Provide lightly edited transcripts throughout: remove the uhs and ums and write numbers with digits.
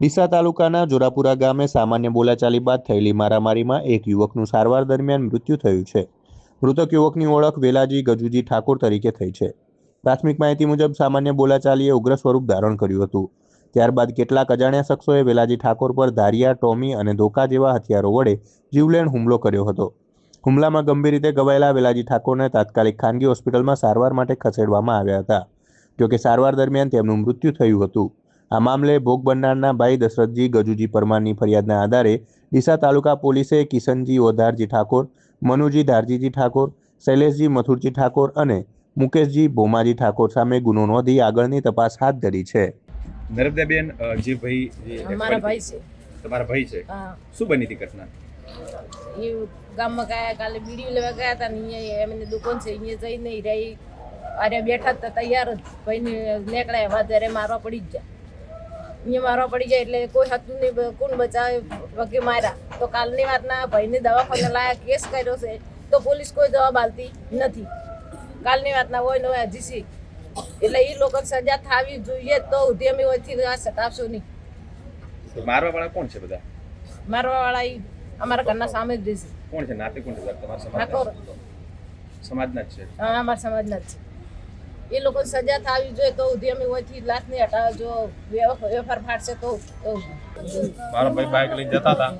ડીસા તાલુકાના જોરાપુરા ગામે સામાન્ય બોલાચાલી બાદ થયેલી મારામારીમાં એક યુવકનું સારવાર દરમિયાન મૃત્યુ થયું છે। મૃતક યુવકની ઓળખ વેલાજી ગજુજી ઠાકોર તરીકે થઈ છે। પ્રાથમિક માહિતી મુજબ સામાન્ય બોલાચાલીએ ઉગ્ર સ્વરૂપ ધારણ કર્યું હતું। ત્યારબાદ કેટલાક અજાણ્યા શખ્સોએ વેલાજી ઠાકોર પર ધારિયા, ટોમી અને ધોકા જેવા હથિયારો વડે જીવલેણ હુમલો કર્યો હતો। હુમલામાં ગંભીર રીતે ઘવાયેલા વેલાજી ઠાકોરને તાત્કાલિક ખાનગી હોસ્પિટલમાં સારવાર માટે ખસેડવામાં આવ્યા હતા, જોકે સારવાર દરમિયાન તેમનું મૃત્યુ થયું હતું। આ મામલે ભોગ બનનારના ભાઈ દશરથજી ગજુજી પરમારની ફરિયાદના આધારે ડીસા તાલુકા પોલીસે કિશનજી ઓધારજી ઠાકોર, મનુજી ધારજીજી ઠાકોર, શૈલેષજી મથુરજી ઠાકોર અને મુકેશજી ભોમાજી ઠાકોર સામે ગુનો નોંધી આગળની તપાસ હાથ ધરી છે। નર્મદાબેન, જે ભાઈ અમારા ભાઈ છે। તમારા ભાઈ છે? હા, શું બની હતી ઘટના? એ ગામમાં ગયા કાલે બીડી લેવા ગયા હતા ને અહીંયા એમને દુકાન છે, અહીંયા જઈને રહી અરે બેઠા હતા તૈયાર જ ભાઈને નીકળ્યા વધારે મારવા પડી જ જાય। અહીંયા મારવા પડી જાય એટલે કોઈ હતું નહીં, કોણ બચાવે વગે માર્યા। તો કાલની વાતના ભાઈને દવાખાને લાયા, કેસ કર્યો છે તો પોલીસ કોઈ જવાબ આપતી નથી। કાલની વાતના હોય ને હોય હજી છે, એટલે એ લોકો સજા થવી જોઈએ તો સુધી અમે હોયથી આ સટાવશો નહીં। મારવા વાળા કોણ છે? બધા મારવા વાળા એ અમારા ઘરના સામે જ રહેશે। કોણ છે? નાતે કોણ છે? તમારા ઠાકોર સમાજના જ છે? હા, અમારા સમાજના જ છે। એ લોકો સજા થવી જોઈએ તો સુધી અમે ઓછી લાશ નહીં હટાવે, જો વેફર ફાટશે તો। મારા ભાઈ બાઇક લઈને જતા હતા,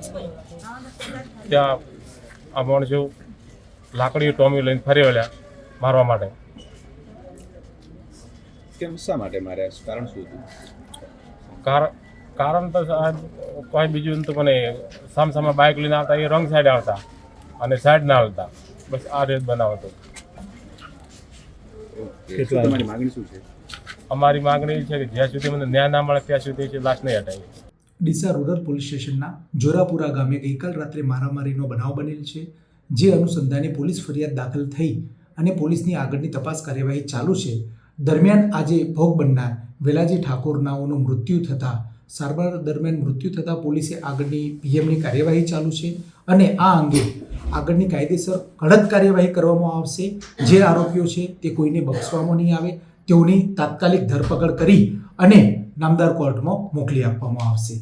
ત્યાં આ માણસો લાકડી ટોમી લઈને ફરી વળ્યા મારવા માટે। કેમ, શા માટે માર્યા? કારણ શું હતું? કારણ તો સાહેબ કોઈ બીજું તો મને સામસામે બાઇક લઈને આવતા, એ રોંગ સાઈડ આવતા અને સાઈડ ના આવતા, બસ આ રીત બનાવતો। તમારી માંગણી શું છે? અમારી માંગણી છે કે જ્યાં સુધી મને ન્યાય ના મળે ત્યાં સુધી લાશ નહીં હટાવી। ડીસા રૂરલ પોલીસ સ્ટેશનના જોરાપુરા ગામે ગઈકાલ રાત્રે મારામારીનો બનાવ બનેલ છે, જે અનુસંધાને પોલીસ ફરિયાદ દાખલ થઈ અને પોલીસની આગળની તપાસ કાર્યવાહી ચાલુ છે। દરમિયાન આજે ભોગ બનનાર વેલાજી ઠાકોરનાઓનું મૃત્યુ થતાં સારવાર દરમિયાન મૃત્યુ થતાં પોલીસે આગળની પીએમની કાર્યવાહી ચાલુ છે અને આ અંગે આગળની કાયદેસર કડક કાર્યવાહી કરવામાં આવશે। જે આરોપીઓ છે તે કોઈને બક્ષવામાં નહીં આવે, તેઓની તાત્કાલિક ધરપકડ કરી અને નામદાર કોર્ટમાં મોકલી આપવામાં આવશે।